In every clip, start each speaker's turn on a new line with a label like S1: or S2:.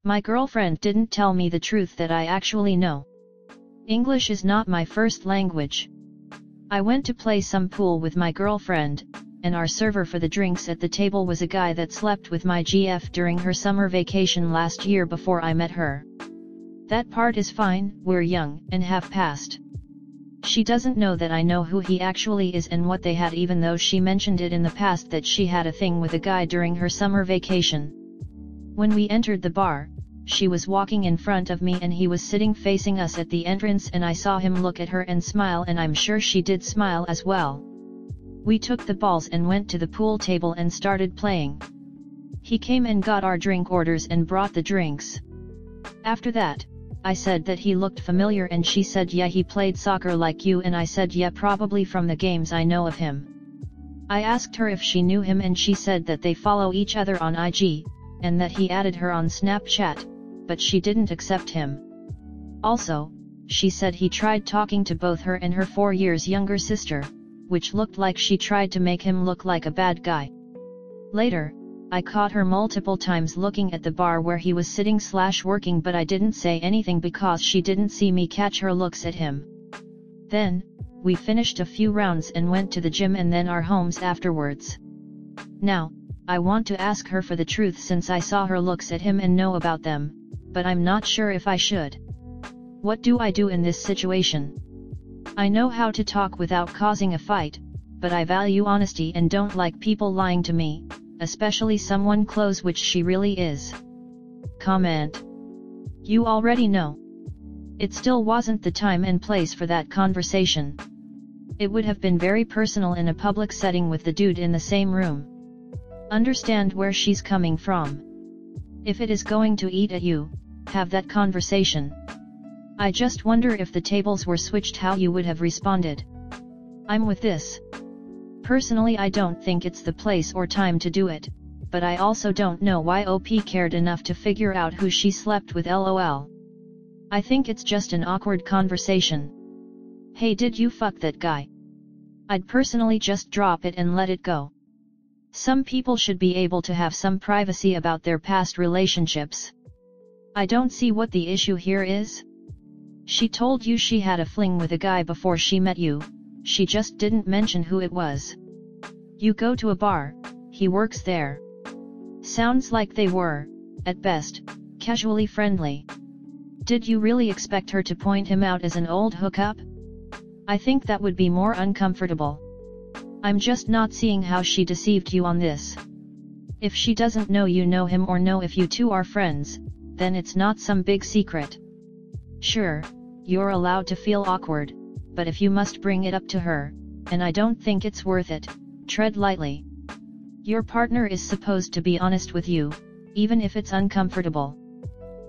S1: My girlfriend didn't tell me the truth that I actually know. English is not my first language. I went to play some pool with my girlfriend, and our server for the drinks at the table was a guy that slept with my GF during her summer vacation last year before I met her. That part is fine, we're young and have passed. She doesn't know that I know who he actually is and what they had, even though she mentioned it in the past that she had a thing with a guy during her summer vacation. When we entered the bar, she was walking in front of me and he was sitting facing us at the entrance, and I saw him look at her and smile, and I'm sure she did smile as well. We took the balls and went to the pool table and started playing. He came and got our drink orders and brought the drinks. After that, I said that he looked familiar and she said yeah, he played soccer like you, and I said yeah, probably from the games I know of him. I asked her if she knew him and she said that they follow each other on IG, and that he added her on Snapchat, but she didn't accept him. Also, she said he tried talking to both her and her 4 years younger sister, which looked like she tried to make him look like a bad guy. Later, I caught her multiple times looking at the bar where he was sitting/working, but I didn't say anything because she didn't see me catch her looks at him. Then, we finished a few rounds and went to the gym and then our homes afterwards. Now, I want to ask her for the truth since I saw her looks at him and know about them, but I'm not sure if I should. What do I do in this situation? I know how to talk without causing a fight, but I value honesty and don't like people lying to me, especially someone close, which she really is. Comment. You already know. It still wasn't the time and place for that conversation. It would have been very personal in a public setting with the dude in the same room. Understand where she's coming from. If it is going to eat at you, have that conversation. I just wonder if the tables were switched how you would have responded. I'm with this. Personally, I don't think it's the place or time to do it, but I also don't know why OP cared enough to figure out who she slept with, lol. I think it's just an awkward conversation. Hey, did you fuck that guy? I'd personally just drop it and let it go. Some people should be able to have some privacy about their past relationships. I don't see what the issue here is. She told you she had a fling with a guy before she met you, she just didn't mention who it was. You go to a bar, he works there. Sounds like they were, at best, casually friendly. Did you really expect her to point him out as an old hookup? I think that would be more uncomfortable. I'm just not seeing how she deceived you on this. If she doesn't know you know him or know if you two are friends, then it's not some big secret. Sure, you're allowed to feel awkward, but if you must bring it up to her, and I don't think it's worth it, tread lightly. Your partner is supposed to be honest with you, even if it's uncomfortable.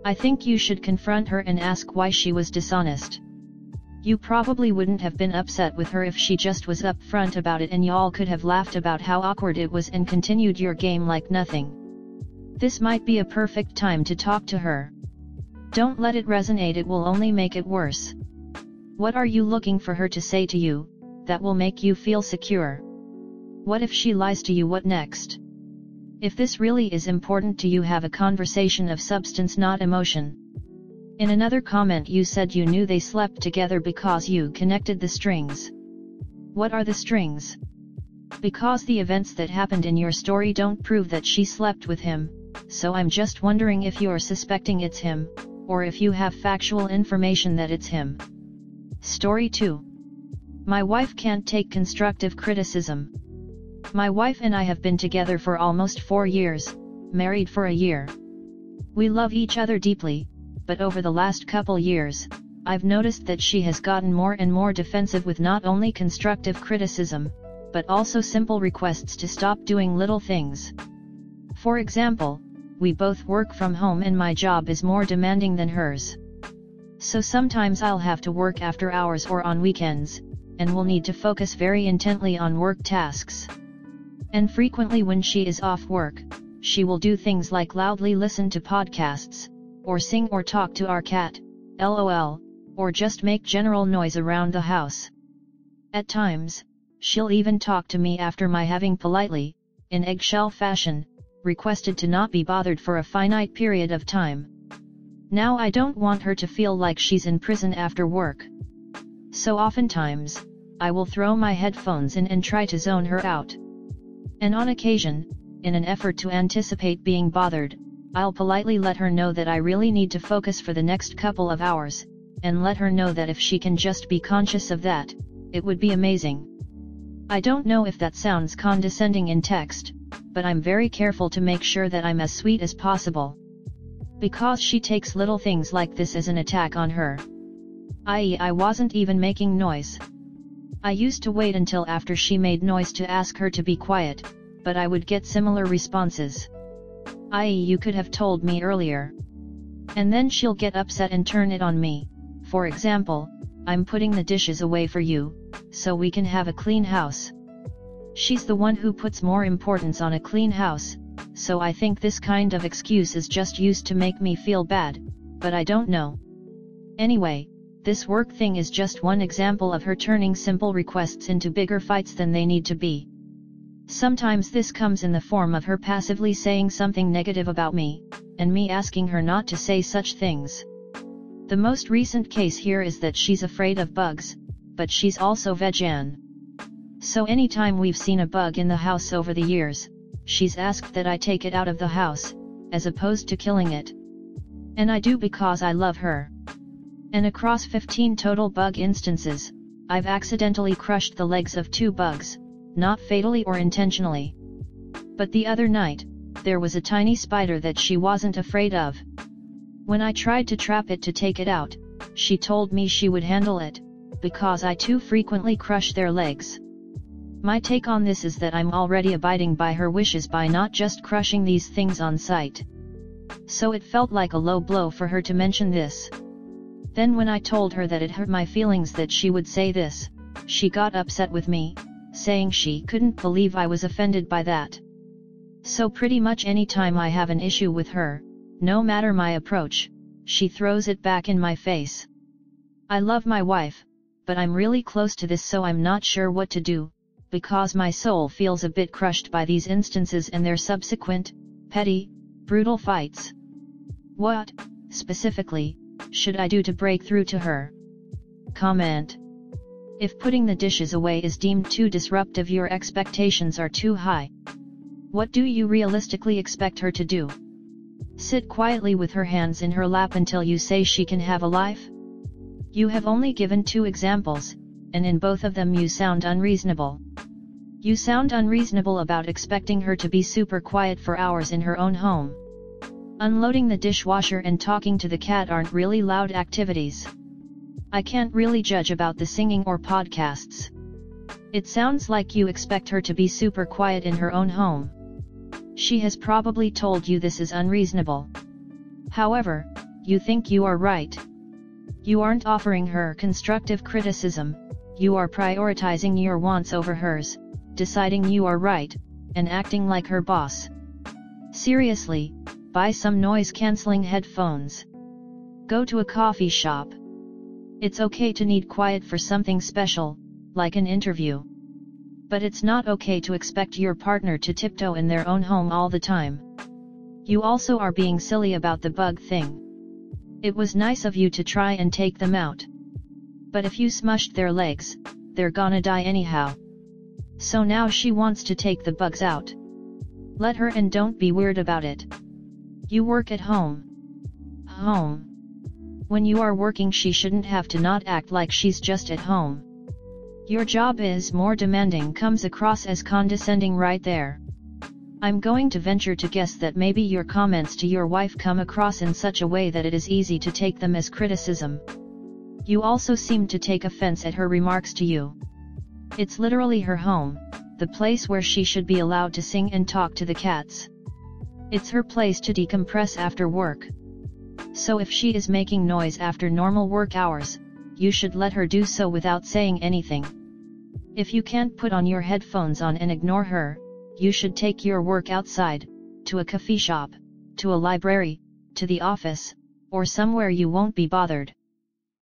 S1: I think you should confront her and ask why she was dishonest. You probably wouldn't have been upset with her if she just was upfront about it and y'all could have laughed about how awkward it was and continued your game like nothing. This might be a perfect time to talk to her. Don't let it resonate, it will only make it worse. What are you looking for her to say to you, that will make you feel secure? What if she lies to you? What next? If this really is important to you, have a conversation of substance, not emotion. In another comment you said you knew they slept together because you connected the strings. What are the strings? Because the events that happened in your story don't prove that she slept with him, so I'm just wondering if you're suspecting it's him, or if you have factual information that it's him. Story 2. My wife can't take constructive criticism. My wife and I have been together for almost 4 years, married for a year. We love each other deeply, but over the last couple years, I've noticed that she has gotten more and more defensive with not only constructive criticism, but also simple requests to stop doing little things. For example, we both work from home and my job is more demanding than hers. So sometimes I'll have to work after hours or on weekends, and will need to focus very intently on work tasks. And frequently when she is off work, she will do things like loudly listen to podcasts, or sing or talk to our cat, lol, or just make general noise around the house. At times, she'll even talk to me after my having politely, in eggshell fashion, requested to not be bothered for a finite period of time, Now I don't want her to feel like she's in prison after work. So oftentimes, I will throw my headphones in and try to zone her out. And on occasion, in an effort to anticipate being bothered, I'll politely let her know that I really need to focus for the next couple of hours, and let her know that if she can just be conscious of that, it would be amazing. I don't know if that sounds condescending in text, but I'm very careful to make sure that I'm as sweet as possible. Because she takes little things like this as an attack on her. I.e., I wasn't even making noise. I used to wait until after she made noise to ask her to be quiet, but I would get similar responses. I.e., you could have told me earlier. And then she'll get upset and turn it on me. For example, I'm putting the dishes away for you, so we can have a clean house. She's the one who puts more importance on a clean house, so I think this kind of excuse is just used to make me feel bad, but I don't know. Anyway, this work thing is just one example of her turning simple requests into bigger fights than they need to be. Sometimes this comes in the form of her passively saying something negative about me, and me asking her not to say such things. The most recent case here is that she's afraid of bugs, but she's also vegan. So anytime we've seen a bug in the house over the years, she's asked that I take it out of the house, as opposed to killing it. And I do because I love her. And across 15 total bug instances, I've accidentally crushed the legs of 2 bugs, not fatally or intentionally. But the other night, there was a tiny spider that she wasn't afraid of. When I tried to trap it to take it out, she told me she would handle it, because I too frequently crush their legs. My take on this is that I'm already abiding by her wishes by not just crushing these things on sight. So it felt like a low blow for her to mention this. Then when I told her that it hurt my feelings that she would say this, she got upset with me, saying she couldn't believe I was offended by that. So pretty much any time I have an issue with her, no matter my approach, she throws it back in my face. I love my wife, but I'm really close to this, so I'm not sure what to do, because my soul feels a bit crushed by these instances and their subsequent, petty, brutal fights. What, specifically, should I do to break through to her? Comment. If putting the dishes away is deemed too disruptive, your expectations are too high. What do you realistically expect her to do? Sit quietly with her hands in her lap until you say she can have a life? You have only given 2 examples, and in both of them you sound unreasonable. You sound unreasonable about expecting her to be super quiet for hours in her own home. Unloading the dishwasher and talking to the cat aren't really loud activities. I can't really judge about the singing or podcasts. It sounds like you expect her to be super quiet in her own home. She has probably told you this is unreasonable. However, you think you are right. You aren't offering her constructive criticism, you are prioritizing your wants over hers, deciding you are right, and acting like her boss. Seriously, buy some noise-canceling headphones. Go to a coffee shop. It's okay to need quiet for something special, like an interview. But it's not okay to expect your partner to tiptoe in their own home all the time. You also are being silly about the bug thing. It was nice of you to try and take them out. But if you smushed their legs, they're gonna die anyhow. So now she wants to take the bugs out. Let her, and don't be weird about it. You work at home. When you are working, she shouldn't have to not act like she's just at home. Your job is more demanding comes across as condescending right there. I'm going to venture to guess that maybe your comments to your wife come across in such a way that it is easy to take them as criticism. You also seem to take offense at her remarks to you. It's literally her home, the place where she should be allowed to sing and talk to the cats. It's her place to decompress after work. So if she is making noise after normal work hours, you should let her do so without saying anything. If you can't put on your headphones on and ignore her, you should take your work outside, to a coffee shop, to a library, to the office, or somewhere you won't be bothered.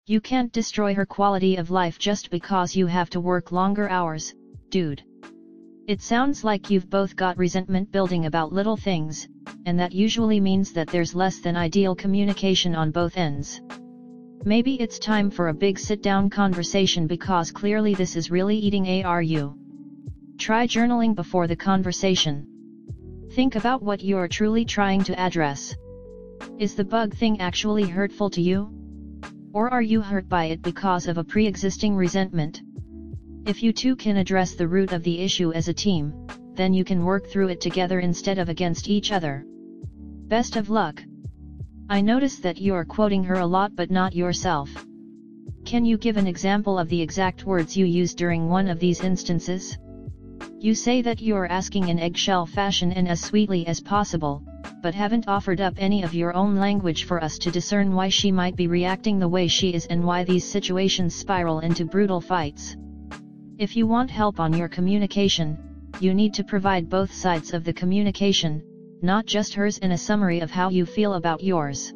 S1: You can't destroy her quality of life just because you have to work longer hours, dude. It sounds like you've both got resentment building about little things, and that usually means that there's less than ideal communication on both ends. Maybe it's time for a big sit-down conversation because clearly this is really eating you. Try journaling before the conversation. Think about what you're truly trying to address. Is the bug thing actually hurtful to you? Or are you hurt by it because of a pre-existing resentment? If you two can address the root of the issue as a team, then you can work through it together instead of against each other. Best of luck. I notice that you're quoting her a lot but not yourself. Can you give an example of the exact words you used during one of these instances? You say that you're asking in eggshell fashion and as sweetly as possible, but haven't offered up any of your own language for us to discern why she might be reacting the way she is and why these situations spiral into brutal fights. If you want help on your communication, you need to provide both sides of the communication, not just hers, and a summary of how you feel about yours.